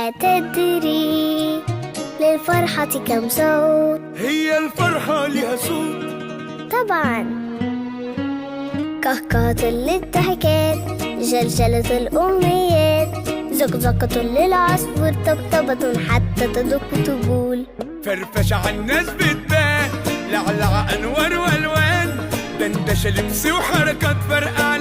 أتدري للفرحة كم صوت؟ هي الفرحة لها صوت؟ طبعا، كهكهة للضحكات، جلجلة الأمنيات، زقزقة للعصفور، طبطبة حتى تدق طبول، فرفشة عالناس بتبان، لعلع أنوار وألوان، دندشة لبس وحركات فرقع